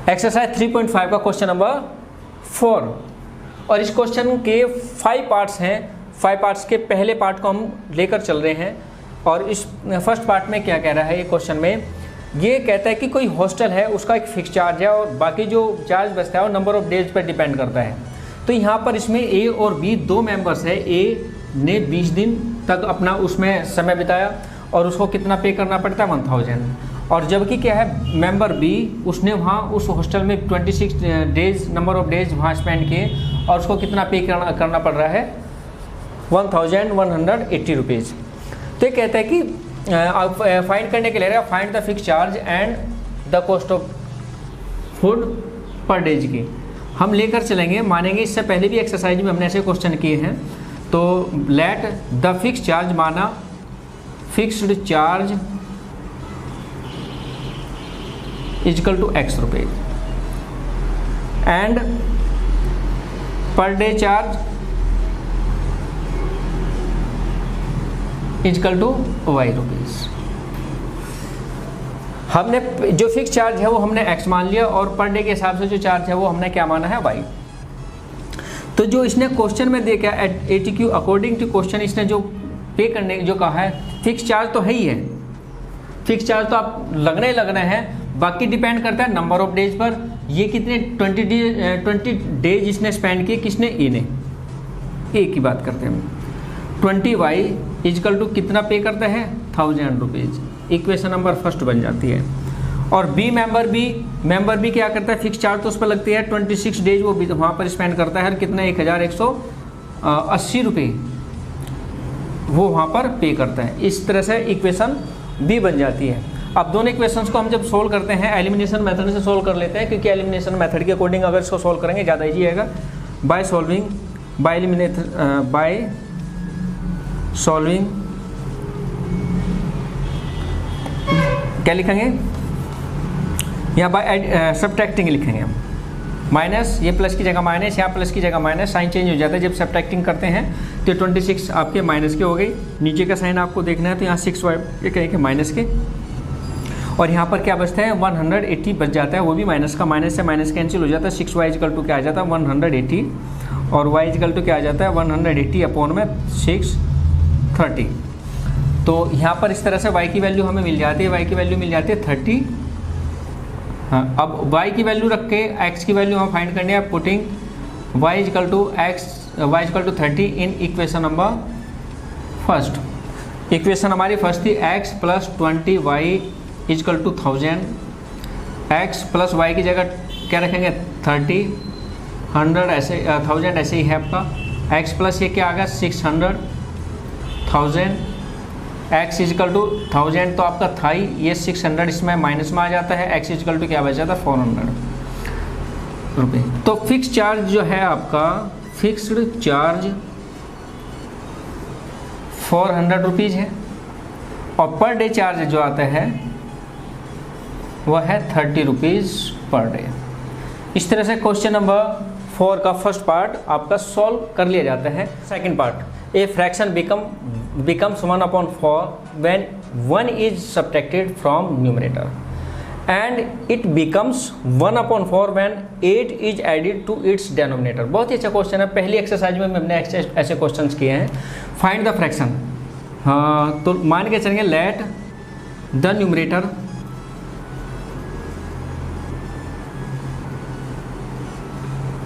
Exercise 3.5 का question number 4, और इस क्वेश्चन के 5 पार्ट्स हैं। 5 पार्ट्स के पहले पार्ट को हम लेकर चल रहे हैं, और इस फर्स्ट पार्ट में क्या कह रहा है ये क्वेश्चन में, ये कहता है कि कोई हॉस्टल है, उसका एक फिक्स चार्ज है और बाकी जो चार्ज बचता है वो नंबर ऑफ डेज पर डिपेंड करता है। तो यहाँ पर इसमें ए और बी दो मेंबर्स है। ए ने 20 दिन तक अपना उसमें समय बिताया और उसको कितना पे करना पड़ता है 1000, और जबकि क्या है मेंबर बी, उसने वहाँ उस हॉस्टल में 26 डेज नंबर ऑफ डेज वहाँ स्पेंड किए और उसको कितना पे करना पड़ रहा है 1180 रुपीज़। तो ये कहता है कि फाइंड करने के लिए रहेगा find the fix charge and the cost of food पर डेज की हम लेकर चलेंगे, मानेंगे। इससे पहले भी एक्सरसाइज में हमने ऐसे क्वेश्चन किए हैं। तो लेट द फिक्स चार्ज माना fixed charge equal to x रुपये and per day charge equal to y rupees. हमने जो फिक्स चार्ज है वो हमने x मान लिया और पर डे के हिसाब से जो चार्ज है वो हमने क्या माना है y। तो जो इसने क्वेश्चन में देखा ATQ अकॉर्डिंग टू क्वेश्चन, इसने जो पे करने जो कहा है फिक्स चार्ज तो है ही है, फिक्स चार्ज तो आप लगने हैं, बाकी डिपेंड करता है नंबर ऑफ डेज पर। ये कितने 20 डेज इसने स्पेंड किए, किसने, ए ने, ए की बात करते हैं हम। 20y इक्वल टू कितना पे करता है 1000 रुपीज़। इक्वेशन नंबर फर्स्ट बन जाती है। और बी मेंबर बी क्या करता है, फिक्स चार्ज तो उस पर लगती है 26 डेज वो वहाँ पर स्पेंड करता है, और कितना 1180 रुपये वो वहाँ पर पे करता है। इस तरह से इक्वेशन बी बन जाती है। अब दोनों इक्वेशंस को हम जब सोल्व करते हैं एलिमिनेशन मेथड से सोल्व कर लेते हैं, क्योंकि एलिमिनेशन मेथड के अकॉर्डिंग अगर इसको सोल्व करेंगे ज़्यादा ईजी आएगा। बाय सॉल्विंग क्या लिखेंगे, यहाँ बाय सब्ट्रैक्टिंग लिखेंगे हम। माइनस, ये प्लस की जगह माइनस, यहाँ प्लस की जगह माइनस, साइन चेंज हो जाता है जब सब्ट्रैक्टिंग करते हैं। तो 26 आपके माइनस के हो गई, नीचे का साइन आपको देखना है तो यहाँ 6y ये कहेंगे माइनस के, और यहाँ पर क्या बचता है 180 बच जाता है, वो भी माइनस का, माइनस से माइनस कैंसिल हो जाता है। 6y इक्वल टू क्या आ जाता है 180, और y इक्वल टू क्या आ जाता है 180 अपॉन में 630। तो यहाँ पर इस तरह से y की वैल्यू हमें मिल जाती है, y की वैल्यू मिल जाती है 30। हाँ, अब y की वैल्यू रख के x की वैल्यू हम फाइंड करनी है, putting y equal to 30 in equation number first. Equation हमारी फर्स्ट थी x plus 20y equal to 1000, x plus y की जगह क्या रखेंगे 30, 100 ऐसे 1000 ऐसे ही है आपका, x प्लस ये क्या आ गया 600, 1000, x इक्वल टू 1000 तो आपका था ही, ये 600 इसमें माइनस में आ जाता है, x इक्वल टू क्या बच जाता है 400 रुपये। तो फिक्स चार्ज जो है आपका, फिक्स्ड चार्ज 400 रुपीज़ है, और पर डे चार्ज जो आता है वह है 30 रुपीज़ पर डे। इस तरह से क्वेश्चन नंबर 4 का फर्स्ट पार्ट आपका सॉल्व कर लिया जाता है। Second part, a fraction becomes 1/4 when 1 is subtracted from numerator and it becomes 1/4 when 8 is added to its denominator। बहुत ही अच्छा क्वेश्चन है, पहली एक्सरसाइज में हमने ऐसे क्वेश्चंस किए हैं। फाइंड द फ्रैक्शन, हाँ तो मान के चलेंगे let the numerator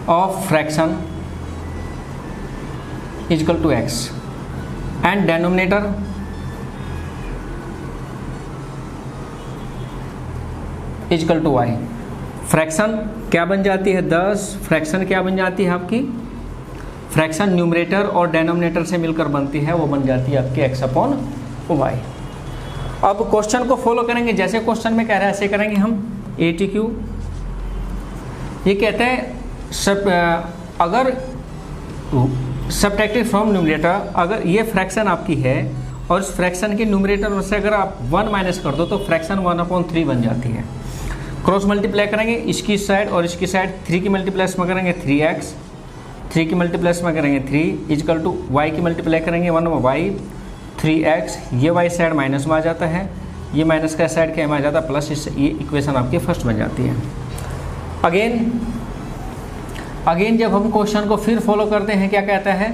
of fraction equal to x and denominator equal to y। Fraction क्या बन जाती है 10, फ्रैक्शन क्या बन जाती है आपकी, फ्रैक्शन न्यूमरेटर और डेनोमिनेटर से मिलकर बनती है, वो बन जाती है आपकी x अपॉन y। अब क्वेश्चन को फॉलो करेंगे, जैसे क्वेश्चन में कह रहा है ऐसे करेंगे हम। ATQ ये कहते हैं अगर सब्ट्रैक्टेड फ्रॉम न्यूमरेटर, अगर ये फ्रैक्शन आपकी है और इस फ्रैक्शन के न्यूमरेटर में से अगर आप 1 माइनस कर दो तो फ्रैक्शन 1/3 बन जाती है। क्रॉस मल्टीप्लाई करेंगे इसकी साइड और इसकी साइड, 3 की मल्टीप्लस में करेंगे 3x, 3 की मल्टीप्लस में करेंगे 3 इक्वल टू y की मल्टीप्लाई करेंगे 1/y 3x, ये y साइड माइनस में आ जाता है, ये माइनस का साइड क्या में आ जाता है प्लस, इससे ये इक्वेशन आपकी फर्स्ट बन जाती है। अगेन जब हम क्वेश्चन को फिर फॉलो करते हैं, क्या कहता है,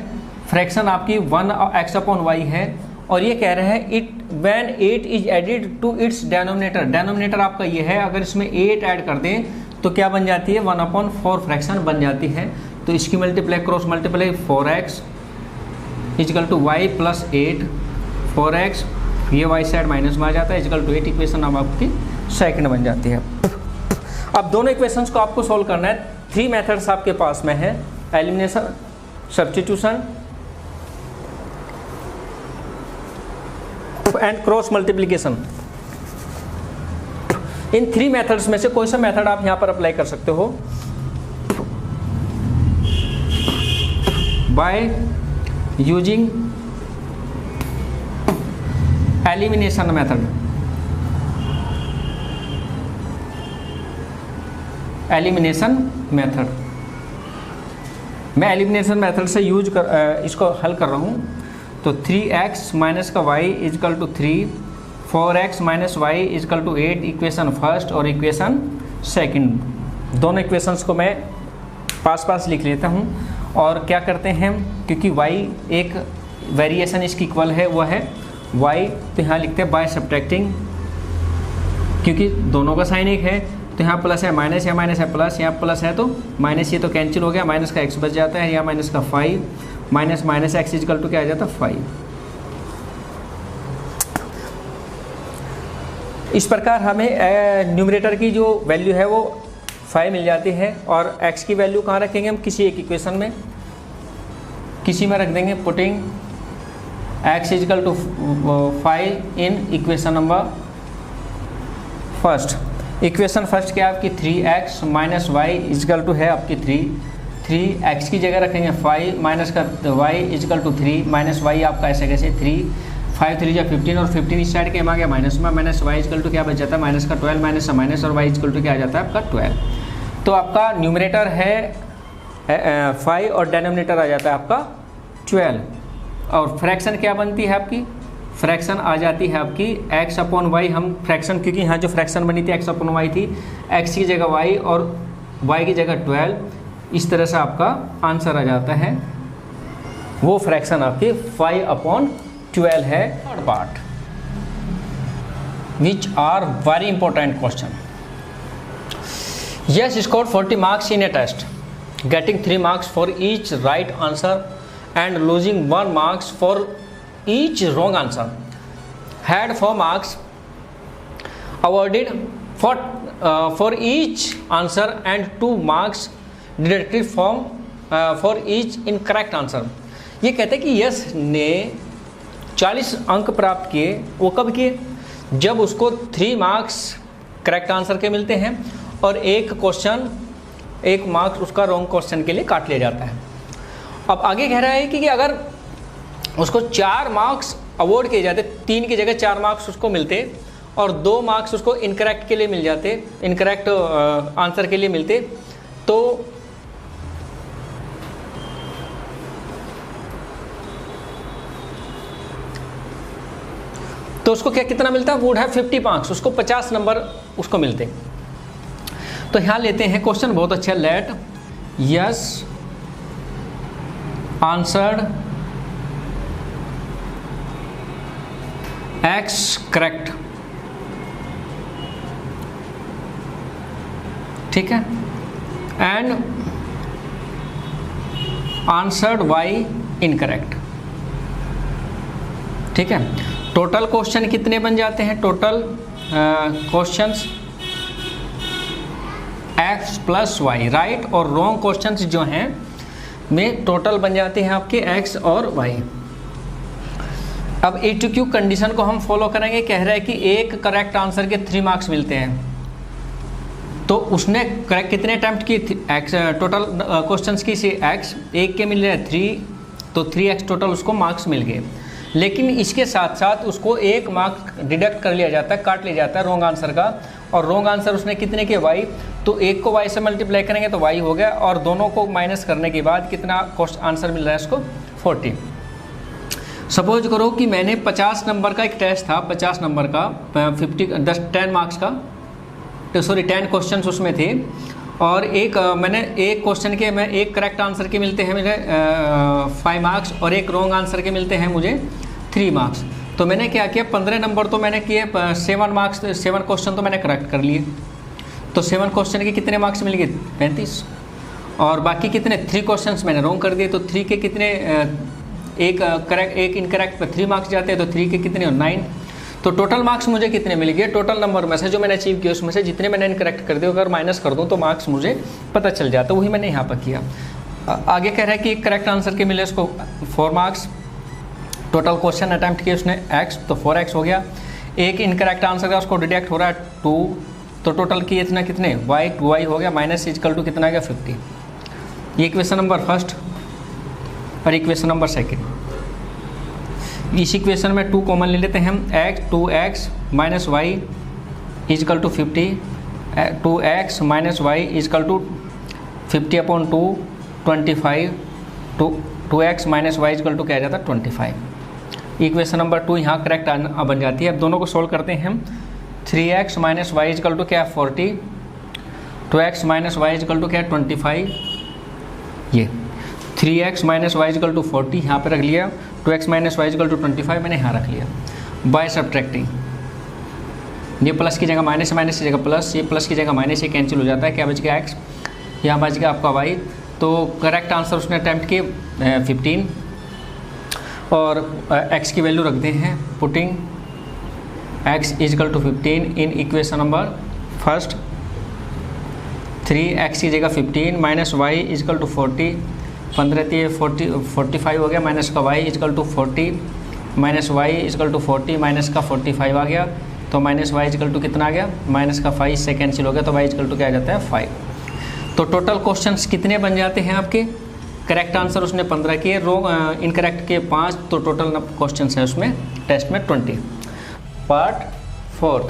फ्रैक्शन आपकी 1x/y है और ये कह रहे हैं it when 8 is added to its denominator. Denominator आपका ये है, अगर इसमें 8 ऐड कर दें तो क्या बन जाती है, 1/4 फ्रैक्शन बन जाती है। तो इसकी multiply cross multiply 4x equal to y plus 8 4x, ये y साइड माइनस में आ जाता है, इजकल टू 8। इक्वेशन अब आपकी सेकंड बन जाती है। अब दोनों इक्वेशंस को आपको सॉल्व करना है। 3 मेथड्स आपके पास में है, elimination, substitution and cross multiplication. In 3 methods में से कोई सा मेथड आप यहां पर अप्लाई कर सकते हो। बाय यूजिंग एलिमिनेशन मेथड, मैं एलिमिनेशन मेथड से इसको हल कर रहा हूँ। तो 3x माइनस का y equal to 3, 4x minus y equal to 8, equation first और इक्वेशन सेकंड। दोनों इक्वेशंस को मैं पास लिख लेता हूँ। और क्या करते हैं, क्योंकि y एक वेरिएशन इसकी इक्वल है, वो है y, तो यहाँ लिखते हैं बाय सब्ट्रैक्टिंग, क्योंकि दोनों का साइन एक है, तो यहाँ प्लस है माइनस, या माइनस है प्लस, यहाँ प्लस है तो माइनस, ये तो कैंसिल हो गया, माइनस का x बच जाता है, या माइनस का 5, minus minus x equal to क्या आ जाता है 5। इस प्रकार हमें न्यूमरेटर की जो वैल्यू है वो 5 मिल जाती है, और x की वैल्यू कहाँ रखेंगे हम, किसी एक इक्वेशन में, किसी में रख देंगे, putting x equal to 5 in equation number first. Equation first क्या है आपकी, 3x minus y equal to है आपकी 3x की जगह रखेंगे 5 माइनस का y equal to 3 minus y आपका ऐसे कैसे 3, 5 3 15 और 15 इस साइड के आ गया माइनस में, माइनस वाई इजकल टू क्या बच जाता है माइनस का 12, माइनस का माइनस और y इजकल टू क्या आ जाता है आपका 12। तो आपका न्यूमरेटर है 5 और डेनोमिनेटर आ जाता है आपका 12। और फ्रैक्शन क्या बनती है आपकी, फ्रैक्शन आ जाती है आपकी x अपॉन वाई। हम फ्रैक्शन, क्योंकि यहाँ जो फ्रैक्शन बनी थी x अपॉन वाई थी, x की जगह y और y की जगह 12, इस तरह से आपका आंसर आ जाता है। वो फ्रैक्शन आपकी 5/12 है। Third part, which are very important question. Yes score 40 marks in a test, getting 3 marks for each right answer and losing 1 marks for each wrong answer, had 4 marks awarded for each answer and 2 marks deducted for each incorrect answer। ये कहते हैं कि yes ने 40 अंक प्राप्त किए। वो कब किए, जब उसको 3 मार्क्स करेक्ट आंसर के मिलते हैं और एक मार्क्स उसका रॉन्ग क्वेश्चन के लिए काट लिया जाता है। अब आगे कह रहा है कि अगर उसको 4 मार्क्स अवॉर्ड किए जाते, 3 की जगह 4 मार्क्स उसको मिलते और 2 मार्क्स उसको इनकरेक्ट के लिए मिल जाते, इनकरेक्ट आंसर के लिए मिलते, तो उसको क्या कितना मिलता है, वुड हैव 50 मार्क्स, उसको 50 नंबर उसको मिलते। तो यहाँ लेते हैं क्वेश्चन बहुत अच्छा, let yes answered x correct, ठीक है, एंड आंसर्ड y इनकरेक्ट, ठीक है। टोटल क्वेश्चन कितने बन जाते हैं, total questions x plus y, right और रॉन्ग क्वेश्चंस जो हैं में टोटल बन जाते हैं आपके x और y। अब ATQ कंडीशन को हम फॉलो करेंगे। कह रहा है कि एक करेक्ट आंसर के 3 मार्क्स मिलते हैं, तो उसने करेक्ट कितने अटैम्प्ट की, x टोटल क्वेश्चंस की से x, एक के मिल रहे हैं 3, तो 3x टोटल उसको मार्क्स मिल गए। लेकिन इसके साथ साथ उसको 1 मार्क डिडक्ट कर लिया जाता है, काट लिया जाता है रॉन्ग आंसर का, और रॉन्ग आंसर उसने कितने के y, तो एक को y से मल्टीप्लाई करेंगे तो y हो गया, और दोनों को माइनस करने के बाद कितना आंसर मिल रहा है उसको 40। सपोज करो कि मैंने 50 नंबर का एक टेस्ट था, 50 नंबर का 10 मार्क्स का, तो सॉरी 10 क्वेश्चंस उसमें थे, और मैंने एक क्वेश्चन के मैं एक करेक्ट आंसर के मिलते हैं मुझे 5 मार्क्स और एक रॉन्ग आंसर के मिलते हैं मुझे 3 मार्क्स। तो मैंने क्या किया, 15 नंबर तो मैंने किए, 7 क्वेश्चन तो मैंने करेक्ट कर लिए। तो 7 क्वेश्चन के कितने मार्क्स मिल गए, 35। और बाकी कितने 3 क्वेश्चंस मैंने रॉन्ग कर दिए। तो 3 के कितने, एक करेक्ट एक इनकरेक्ट पर 3 मार्क्स जाते हैं, तो 3 के कितने 9। तो टोटल मार्क्स मुझे कितने मिल गए, टोटल नंबर में से जो मैंने अचीव किया उसमें से जितने मैंने इनकरेक्ट कर दिए अगर माइनस कर दूं तो मार्क्स मुझे पता चल जाता। वही मैंने यहाँ पर किया। आगे कह रहा है कि करेक्ट आंसर के मिले उसको 4 मार्क्स। टोटल क्वेश्चन अटैम्प्ट किए उसने x, तो 4x हो गया। एक इनकरेक्ट आंसर का उसको डिडक्ट हो रहा है 2, तो टोटल किए इतना कितने y, 2y हो गया, माइनस इक्वल टू कितना आ गया 50। ये इक्वेशन नंबर फर्स्ट और इक्वेशन नंबर सेकेंड। इस इक्वेशन में 2 कॉमन ले लेते हैं हम, 2x minus y equal to 50, 2x minus y equal to 50/2 25, 2x minus y equal to क्या आ जाता है 25। इक्वेशन नंबर 2 यहाँ करेक्ट बन जाती है। अब दोनों को सोल्व करते हैं हम। 3x minus y equal to क्या है 40, 2x minus y equal to क्या है 25। ये 3x minus y equal to 40 यहाँ पे रख लिया, 2x minus y equal to 25 मैंने यहाँ रख लिया। बाय सब्ट्रैक्टिंग, ये प्लस की जगह माइनस, माइनस की जगह प्लस, ये प्लस की जगह माइनस, ये कैंसिल हो जाता है। क्या बच गया x, यहाँ बच गया आपका y। तो करेक्ट आंसर उसने अटैम्प्ट किए 15 और x की वैल्यू रखते हैं, putting x equal to 15 in equation number first. 3x की जगह 15 माइनस y इजकल टू 40, 15 45 हो गया, माइनस का y equal to 40 minus y equal to 40 minus का 45 आ गया। तो माइनस y इजकल टू कितना आ गया, माइनस का 5 से कैंसिल हो गया, तो y इजकल टू क्या आ जाता है 5। तो टोटल क्वेश्चंस कितने बन जाते हैं आपके, करेक्ट आंसर उसने 15 किए, रॉन्ग इनकरेक्ट के 5, तो टोटल क्वेश्चंस है उसमें टेस्ट में 20। Part 4,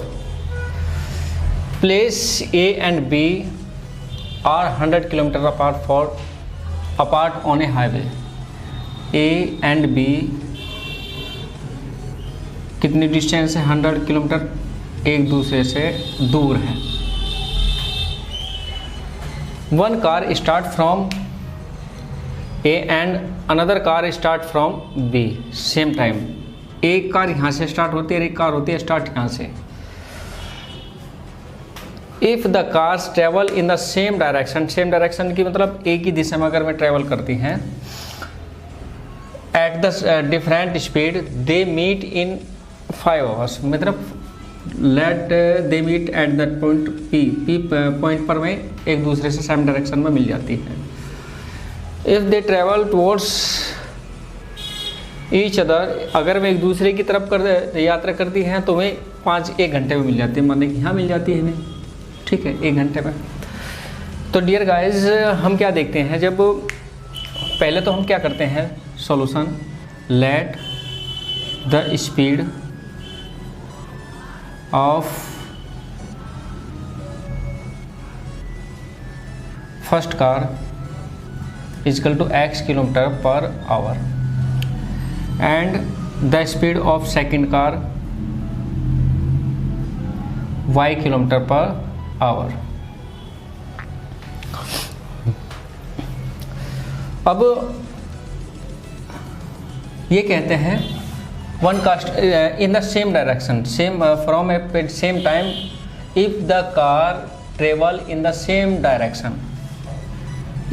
place A and B are 100 kilometre apart on a highway. A and B कितनी डिस्टेंस है 100 किलोमीटर एक दूसरे से दूर है। One car start from A and another car start from B same time. एक कार यहाँ से स्टार्ट होती है और एक कार होती है स्टार्ट यहाँ से। If the cars travel in the same direction, same direction की मतलब एक ही दिशा में अगर में ट्रेवल करती हैं, at the different speed they meet in 5 hours, मतलब let they meet at that point P point पर में एक दूसरे से सेम डायरेक्शन में मिल जाती है। If they travel towards each other, अगर वे एक दूसरे की तरफ यात्रा करती हैं तो वे 1 घंटे में मिल जाती है, माने कि यहाँ मिल जाती है हमें, ठीक है 1 घंटे में। तो डियर गाइस हम क्या देखते हैं, जब पहले तो हम क्या करते हैं solution, let the speed of first car equal to x kilometre per hour and the speed of second car y kilometre per hour. अब ये कहते हैं one cast in the same direction, same from a same time if the car travel in the same direction,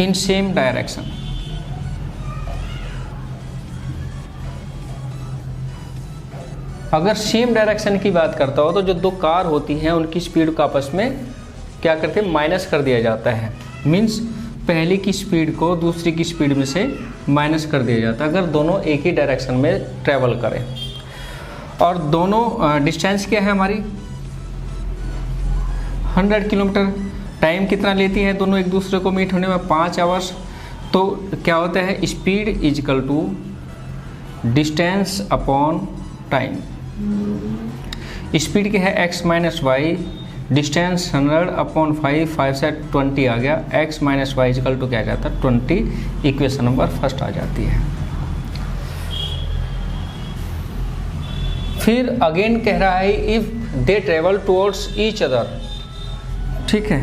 in same direction. अगर same direction की बात करता हो तो जो 2 कार होती हैं उनकी स्पीड को आपस में क्या करते हैं माइनस कर दिया जाता है। मीन्स पहले की स्पीड को दूसरी की स्पीड में से माइनस कर दिया जाता है अगर दोनों एक ही डायरेक्शन में ट्रेवल करें। और दोनों डिस्टेंस क्या है हमारी 100 किलोमीटर। टाइम कितना लेती है दोनों एक दूसरे को मीट होने में 5 आवर्स। तो क्या होता है speed equal to distance upon time. Speed क्या है x minus y, distance 100 upon 5, 5 से 20 आ गया, x minus y equal to क्या आ जाता है 20। इक्वेशन नंबर फर्स्ट आ जाती है। फिर अगेन कह रहा है if they travel towards each other, ठीक है।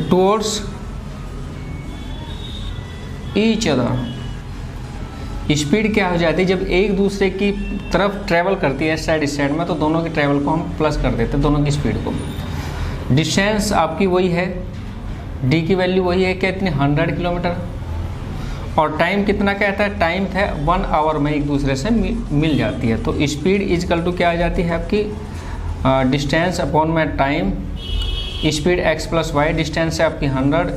Towards each other. स्पीड क्या हो जाती है जब एक दूसरे की तरफ ट्रैवल करती है साइड में, तो दोनों की ट्रैवल को हम प्लस कर देते हैं, दोनों की स्पीड को। डिस्टेंस आपकी वही है, डी की वैल्यू वही है, कितनी 100 किलोमीटर। और टाइम कितना कहता है, टाइम था 1 आवर में एक दूसरे से मिल जाती है। तो स्पीड इजकल टू क्या आ जाती है आपकी, डिस्टेंस अपॉन में time, speed x plus y, distance है आपकी 100,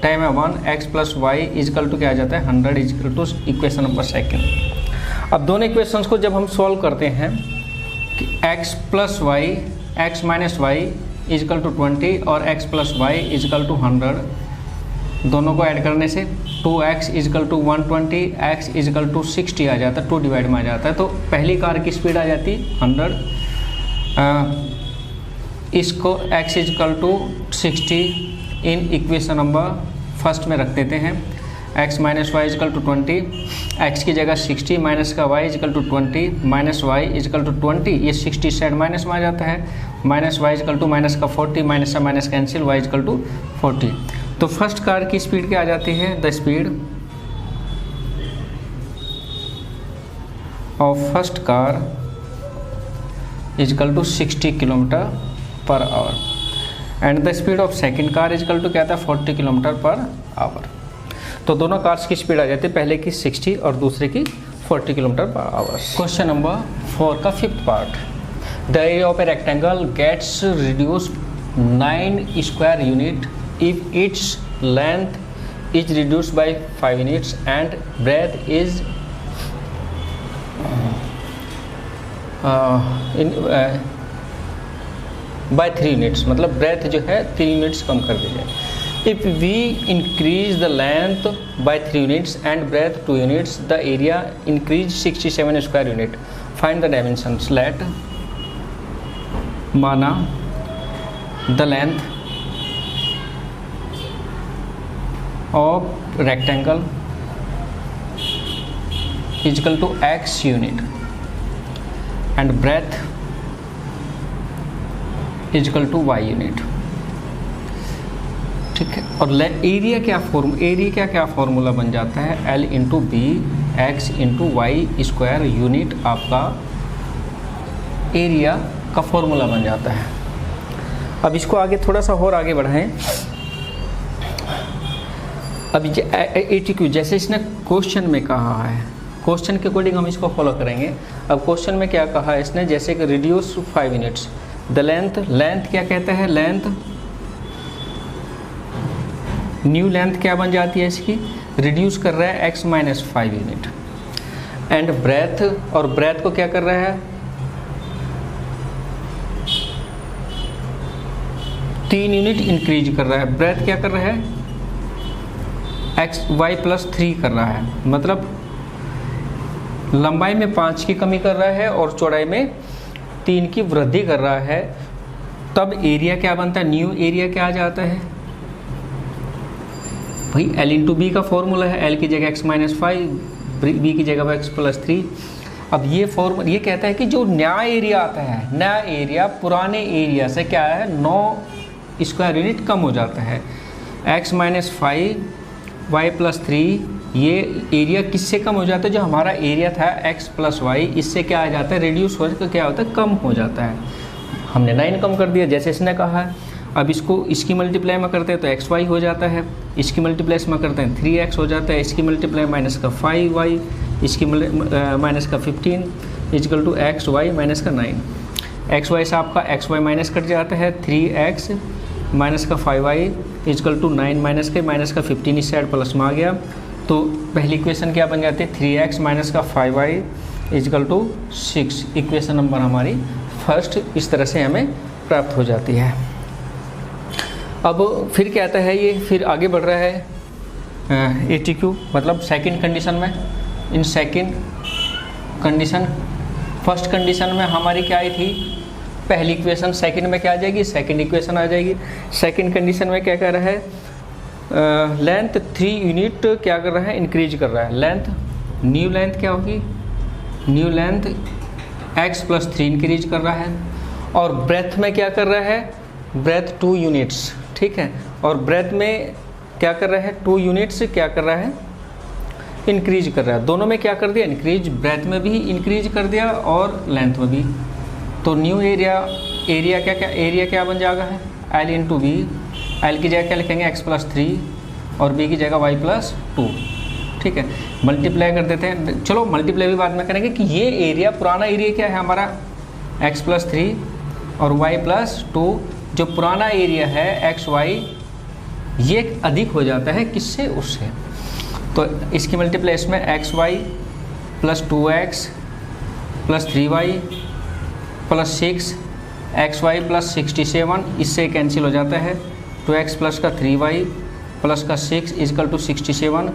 टाइम है 1, x plus y equal to क्या आ जाता है 100 equal to equation number second. अब दोनों इक्वेशंस को जब हम सॉल्व करते हैं कि x plus y, x minus y equal to 20 और x plus y equal to 100, दोनों को ऐड करने से 2x equal to 120, x equal to 60 आ जाता है, 2 डिवाइड में आ जाता है। तो पहली कार की स्पीड आ जाती 100, इसको x equal to 60 in equation number first में रख देते हैं। x minus y equal to 20, x की जगह 60 माइनस का y equal to 20 minus y equal to 20, ये 60 साइड माइनस में आ जाता है, minus y equal to minus का 40, माइनस का minus cancel, y equal to 40। तो फर्स्ट कार की स्पीड क्या आ जाती है, the speed of first car equal to 60 kilometre per hour and the speed of second car equal to क्या था 40 किलोमीटर पर आवर। तो दोनों कार्स की स्पीड आ जाती है, पहले की 60 और दूसरे की 40 kilometre per our. Question number 4 का 5th part, the area of a rectangle gets reduced 9 square unit if its length is reduced by 5 units and breadth is by 3 units, मतलब ब्रेथ जो है 3 यूनिट्स कम कर दी जाए। If we increase the length by 3 units and breadth 2 units, the area increase 67 square unit, find the dimensions. Let माना the length of rectangle is equal to x unit and breadth equal to y unit, ठीक है। और area क्या formula बन जाता है, L into B x into y square unit आपका area का फॉर्मूला बन जाता है। अब इसको आगे थोड़ा सा और आगे बढ़ाएं। अब ATQ जैसे इसने क्वेश्चन में कहा है, क्वेश्चन के अकॉर्डिंग हम इसको फॉलो करेंगे। अब क्वेश्चन में क्या कहा है इसने, जैसे कि रिड्यूस 5 यूनिट्स, द लेंथ क्या कहता है, लेंथ न्यू लेंथ क्या बन जाती है इसकी, रिड्यूस कर रहा है x minus 5 unit and breadth, और ब्रेथ को क्या कर रहा है 3 यूनिट इंक्रीज कर रहा है। ब्रेथ क्या कर रहा है y प्लस 3 कर रहा है, मतलब लंबाई में 5 की कमी कर रहा है और चौड़ाई में 3 की वृद्धि कर रहा है। तब एरिया क्या बनता है, न्यू एरिया क्या आ जाता है भाई, L इंटू बी का फॉर्मूला है, L की जगह x माइनस 5, बी की जगह x प्लस 3। अब ये कहता है कि जो नया एरिया आता है, नया एरिया पुराने एरिया से क्या है 9 स्क्वायर यूनिट कम हो जाता है। x माइनस 5 y प्लस 3, ये एरिया किससे कम हो जाता है, जो हमारा एरिया था x प्लस वाई, इससे क्या आ जाता है रिड्यूस हो जाता है, क्या होता है कम हो जाता है। हमने 9 कम कर दिया जैसे इसने कहा है। अब इसकी मल्टीप्लाई में करते हैं तो xy हो जाता है, इसकी मल्टीप्लाई में करते हैं 3x हो जाता है, इसकी मल्टीप्लाई माइनस का 5y, इसकी माइनस का 15 इजकल टू xy माइनस का 9। xy से आपका xy माइनस कट जाता है, 3x माइनस का 5y इजकल टू 9 माइनस का 15 इस साइड प्लस में आ गया। तो पहली इक्वेशन क्या बन जाती है 3x माइनस का 5y equal to 6, equation number हमारी फर्स्ट इस तरह से हमें प्राप्त हो जाती है। अब फिर क्या आता है ये, फिर आगे बढ़ रहा है ATQ, मतलब सेकंड कंडीशन में। In second condition, first condition में हमारी क्या आई थी पहली इक्वेशन, सेकंड में क्या आ जाएगी सेकंड इक्वेशन आ जाएगी। सेकंड कंडीशन में क्या कह रहा है, लेंथ 3 यूनिट क्या कर रहा है इंक्रीज कर रहा है। लेंथ न्यू लेंथ क्या होगी, new length x plus 3 increase कर रहा है। और ब्रेथ में क्या कर रहा है, ब्रेथ 2 यूनिट्स, ठीक है। और ब्रेथ में क्या कर रहा है, 2 यूनिट्स क्या कर रहा है, इंक्रीज कर रहा है। दोनों में क्या कर दिया, इंक्रीज, ब्रेथ में भी इंक्रीज कर दिया और लेंथ में भी। तो न्यू एरिया क्या बन जाएगा है, एल इंटू बी। एल की जगह क्या लिखेंगे, x+3 और बी की जगह y+2, ठीक है। मल्टीप्लाई कर देते हैं, चलो मल्टीप्लाई भी बाद में करेंगे कि ये एरिया, पुराना एरिया क्या है हमारा x+3 और y+2। जो पुराना एरिया है xy, ये अधिक हो जाता है किससे, उससे। तो इसकी मल्टीप्लाई इसमें xy + 2x + 3y + 6 xy + 67, इससे कैंसिल हो जाता है। 2x प्लस का 3y प्लस का 6 = 67,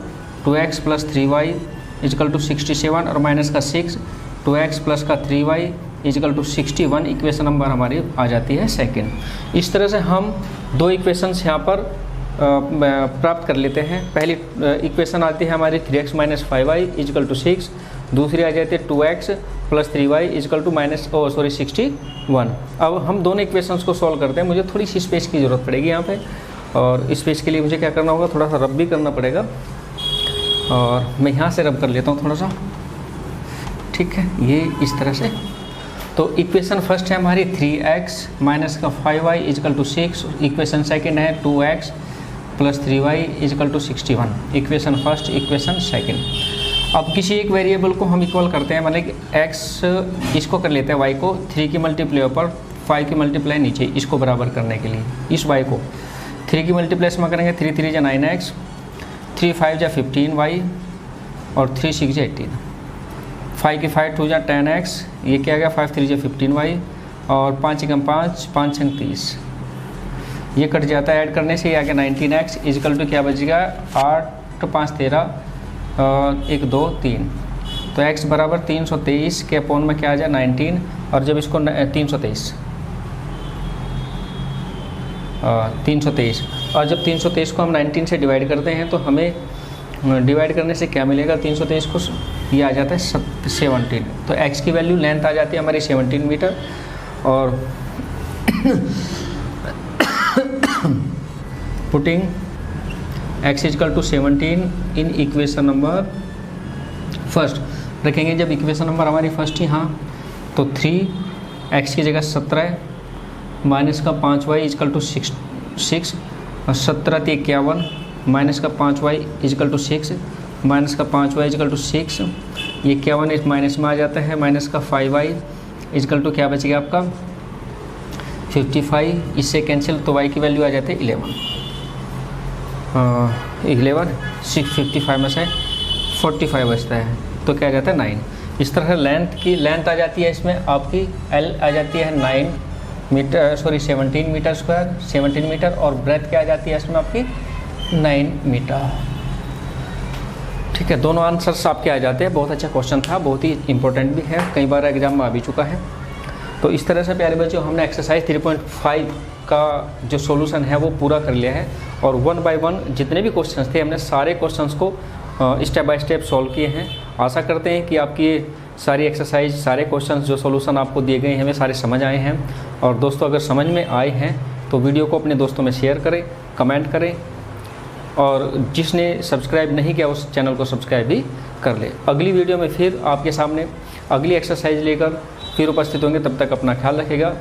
2x + 3y = 67 और माइनस का 6, 2x प्लस का 3y = 61। इक्वेशन नंबर हमारी आ जाती है सेकंड। इस तरह से हम 2 इक्वेशंस यहाँ पर प्राप्त कर लेते हैं। पहली इक्वेशन आती है हमारी 3x - 5y = 6, दूसरी आ जाती है 2x + 3y = 61। अब हम दोनों इक्वेशंस को सॉल्व करते हैं। मुझे थोड़ी सी स्पेस की ज़रूरत पड़ेगी यहाँ पे, और स्पेस के लिए मुझे क्या करना होगा, थोड़ा सा रब भी करना पड़ेगा, और मैं यहाँ से रब कर लेता हूँ थोड़ा सा, ठीक है, ये इस तरह से। तो इक्वेशन फर्स्ट है हमारी 3x - 5y = 6, इक्वेशन सेकेंड है 2x + 3y = 61। Equation first, equation second. अब किसी एक वेरिएबल को हम इक्वल करते हैं, मतलब कि x इसको कर लेते हैं, y को 3 की मल्टीप्लाई ऊपर 5 की मल्टीप्लाई नीचे, इसको बराबर करने के लिए इस y को 3 की मल्टीप्लाई इसमें करेंगे, 3 3 जा 9x, 3 5 जा 15y और 3 6 जा 18, 5 की 5 2 जा 10x, ये क्या आ गया 5 3 जा 15y और 5 एकम 5 5 छंग 30, ये कट जाता है, ऐड करने से ये आ गया 19x = क्या बचेगा 8 5 13 1 2 3। तो x बराबर 323 के अपॉन में क्या आ जाए 19, और जब इसको 323 और जब 323 को हम 19 से डिवाइड करते हैं तो हमें डिवाइड करने से क्या मिलेगा, 323 को ये आ जाता है 17। तो x की वैल्यू लेंथ आ जाती है हमारी 17 मीटर, और पुटिंग x = 17 इन इक्वेशन नंबर फर्स्ट रखेंगे। जब इक्वेशन नंबर हमारी फर्स्ट ही हाँ, तो 3x की जगह 17 माइनस का 5y = 6 और 17 × 51 माइनस का 5y = 6 माइनस का 5y = 6, ये 51 इस माइनस में आ जाता है, माइनस का 5y = क्या बचेगा आपका 55, इससे कैंसिल, तो y की वैल्यू आ जाती है 11 6 55 में से 45 बचता है, तो क्या आ जाता है 9। इस तरह लेंथ आ जाती है इसमें आपकी L आ जाती है 17 मीटर स्क्वायर, 17 मीटर, और ब्रेथ क्या आ जाती है इसमें आपकी 9 मीटर, ठीक है। दोनों आंसर्स आपके आ जाते हैं। बहुत अच्छा क्वेश्चन था, बहुत ही इंपॉर्टेंट भी है, कई बार एग्जाम में आ भी चुका है। तो इस तरह से प्यारे बच्चों हमने एक्सरसाइज 3.5 का जो सॉल्यूशन है वो पूरा कर लिया है, और 1 बाय 1 जितने भी क्वेश्चंस थे हमने सारे क्वेश्चंस को स्टेप बाय स्टेप सॉल्व किए हैं। आशा करते हैं कि आपकी सारी एक्सरसाइज, सारे क्वेश्चंस जो सॉल्यूशन आपको दिए गए हैं हमें सारे समझ आए हैं। और दोस्तों अगर समझ में आए हैं तो वीडियो को अपने दोस्तों में शेयर करें, कमेंट करें, और जिसने सब्सक्राइब नहीं किया उस चैनल को सब्सक्राइब भी कर ले। अगली वीडियो में फिर आपके सामने अगली एक्सरसाइज लेकर फिर उपस्थित होंगे, तब तक अपना ख्याल रखिएगा।